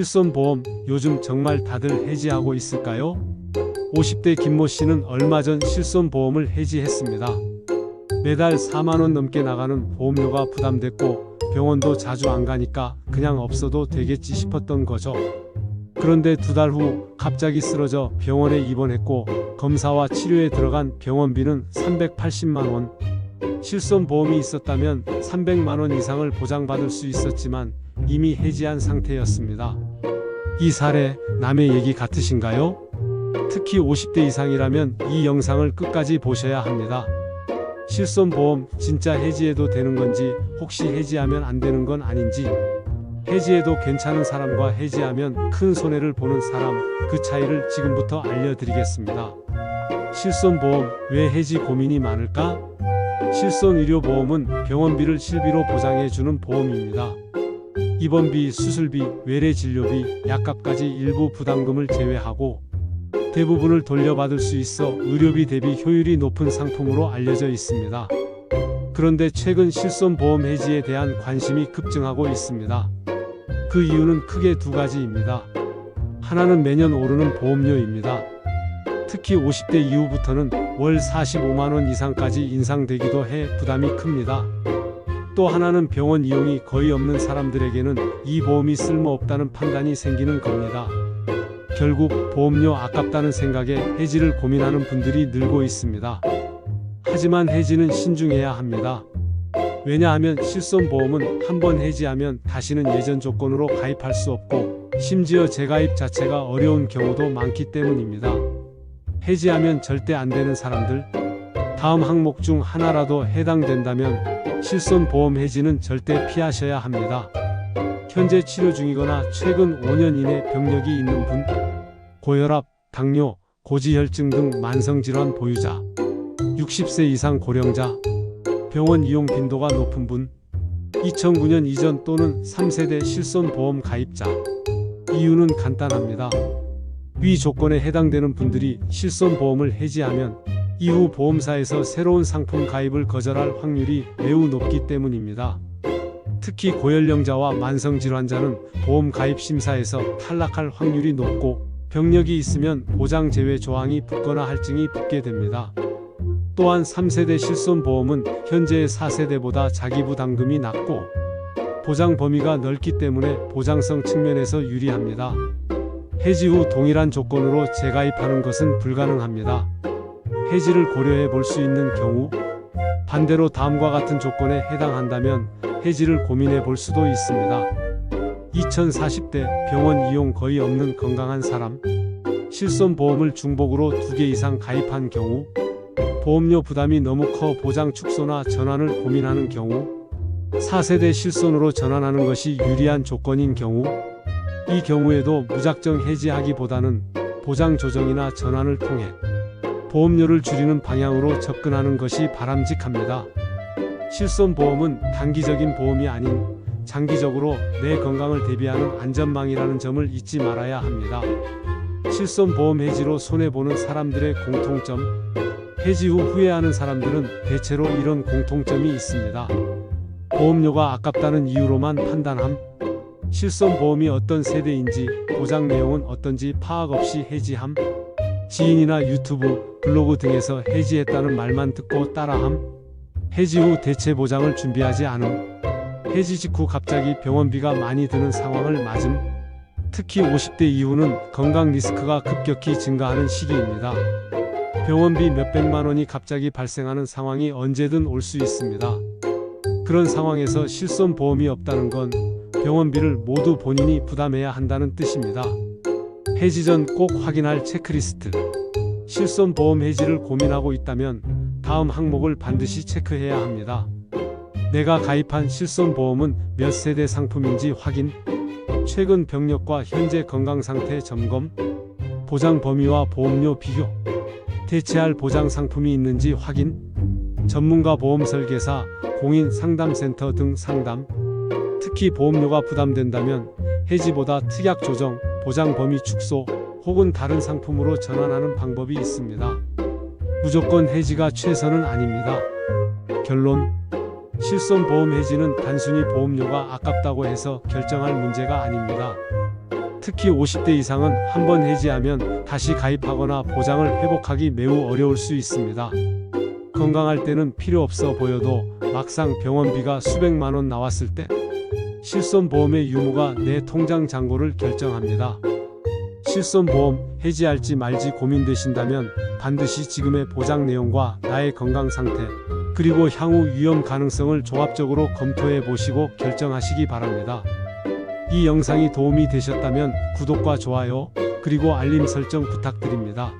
실손보험 요즘 정말 다들 해지하고 있을까요? 50대 김모 씨는 얼마 전 실손보험을 해지했습니다. 매달 4만원 넘게 나가는 보험료가 부담됐고 병원도 자주 안 가니까 그냥 없어도 되겠지 싶었던 거죠. 그런데 2달 후 갑자기 쓰러져 병원에 입원했고 검사와 치료에 들어간 병원비는 380만원. 실손보험이 있었다면 300만원 이상을 보장받을 수 있었지만 이미 해지한 상태였습니다. 이 사례 남의 얘기 같으신가요? 특히 50대 이상이라면 이 영상을 끝까지 보셔야 합니다. 실손보험 진짜 해지해도 되는 건지, 혹시 해지하면 안 되는 건 아닌지, 해지해도 괜찮은 사람과 해지하면 큰 손해를 보는 사람, 그 차이를 지금부터 알려드리겠습니다. 실손보험 왜 해지 고민이 많을까? 실손의료보험은 병원비를 실비로 보장해주는 보험입니다. 입원비, 수술비, 외래진료비, 약값까지 일부 부담금을 제외하고 대부분을 돌려받을 수 있어 의료비 대비 효율이 높은 상품으로 알려져 있습니다. 그런데 최근 실손보험 해지에 대한 관심이 급증하고 있습니다. 그 이유는 크게 2가지입니다. 하나는 매년 오르는 보험료입니다. 특히 50대 이후부터는 월 45만원 이상까지 인상되기도 해 부담이 큽니다. 또 하나는 병원 이용이 거의 없는 사람들에게는 이 보험이 쓸모없다는 판단이 생기는 겁니다. 결국 보험료 아깝다는 생각에 해지를 고민하는 분들이 늘고 있습니다. 하지만 해지는 신중해야 합니다. 왜냐하면 실손보험은 한번 해지하면 다시는 예전 조건으로 가입할 수 없고 심지어 재가입 자체가 어려운 경우도 많기 때문입니다. 해지하면 절대 안 되는 사람들, 다음 항목 중 하나라도 해당된다면 실손보험 해지는 절대 피하셔야 합니다. 현재 치료 중이거나 최근 5년 이내 병력이 있는 분, 고혈압, 당뇨, 고지혈증 등 만성질환 보유자, 60세 이상 고령자, 병원 이용 빈도가 높은 분, 2009년 이전 또는 3세대 실손보험 가입자. 이유는 간단합니다. 위 조건에 해당되는 분들이 실손보험을 해지하면 이후 보험사에서 새로운 상품 가입을 거절할 확률이 매우 높기 때문입니다. 특히 고연령자와 만성질환자는 보험 가입 심사에서 탈락할 확률이 높고 병력이 있으면 보장 제외 조항이 붙거나 할증이 붙게 됩니다. 또한 3세대 실손보험은 현재의 4세대보다 자기부담금이 낮고 보장 범위가 넓기 때문에 보장성 측면에서 유리합니다. 해지 후 동일한 조건으로 재가입하는 것은 불가능합니다. 해지를 고려해 볼 수 있는 경우, 반대로 다음과 같은 조건에 해당한다면 해지를 고민해 볼 수도 있습니다. 2040대, 병원 이용 거의 없는 건강한 사람, 실손보험을 중복으로 2개 이상 가입한 경우, 보험료 부담이 너무 커 보장 축소나 전환을 고민하는 경우, 4세대 실손으로 전환하는 것이 유리한 조건인 경우, 이 경우에도 무작정 해지하기보다는 보장 조정이나 전환을 통해 보험료를 줄이는 방향으로 접근하는 것이 바람직합니다. 실손보험은 단기적인 보험이 아닌 장기적으로 내 건강을 대비하는 안전망이라는 점을 잊지 말아야 합니다. 실손보험 해지로 손해보는 사람들의 공통점, 해지 후 후회하는 사람들은 대체로 이런 공통점이 있습니다. 보험료가 아깝다는 이유로만 판단함, 실손보험이 어떤 세대인지, 보장 내용은 어떤지 파악 없이 해지함, 지인이나 유튜브, 블로그 등에서 해지했다는 말만 듣고 따라함, 해지 후 대체 보장을 준비하지 않음, 해지 직후 갑자기 병원비가 많이 드는 상황을 맞음. 특히 50대 이후는 건강 리스크가 급격히 증가하는 시기입니다. 병원비 몇백만 원이 갑자기 발생하는 상황이 언제든 올 수 있습니다. 그런 상황에서 실손보험이 없다는 건 병원비를 모두 본인이 부담해야 한다는 뜻입니다. 해지 전 꼭 확인할 체크리스트. 실손보험 해지를 고민하고 있다면 다음 항목을 반드시 체크해야 합니다. 내가 가입한 실손보험은 몇 세대 상품인지 확인, 최근 병력과 현재 건강상태 점검, 보장 범위와 보험료 비교, 대체할 보장 상품이 있는지 확인, 전문가 보험 설계사, 공인 상담센터 등 상담. 특히 보험료가 부담된다면 해지보다 특약 조정, 보장 범위 축소 혹은 다른 상품으로 전환하는 방법이 있습니다. 무조건 해지가 최선은 아닙니다. 결론, 실손보험 해지는 단순히 보험료가 아깝다고 해서 결정할 문제가 아닙니다. 특히 50대 이상은 한번 해지하면 다시 가입하거나 보장을 회복하기 매우 어려울 수 있습니다. 건강할 때는 필요 없어 보여도 막상 병원비가 수백만 원 나왔을 때 실손보험의 유무가 내 통장 잔고를 결정합니다. 실손보험 해지할지 말지 고민되신다면 반드시 지금의 보장 내용과 나의 건강 상태, 그리고 향후 위험 가능성을 종합적으로 검토해 보시고 결정하시기 바랍니다. 이 영상이 도움이 되셨다면 구독과 좋아요, 그리고 알림 설정 부탁드립니다.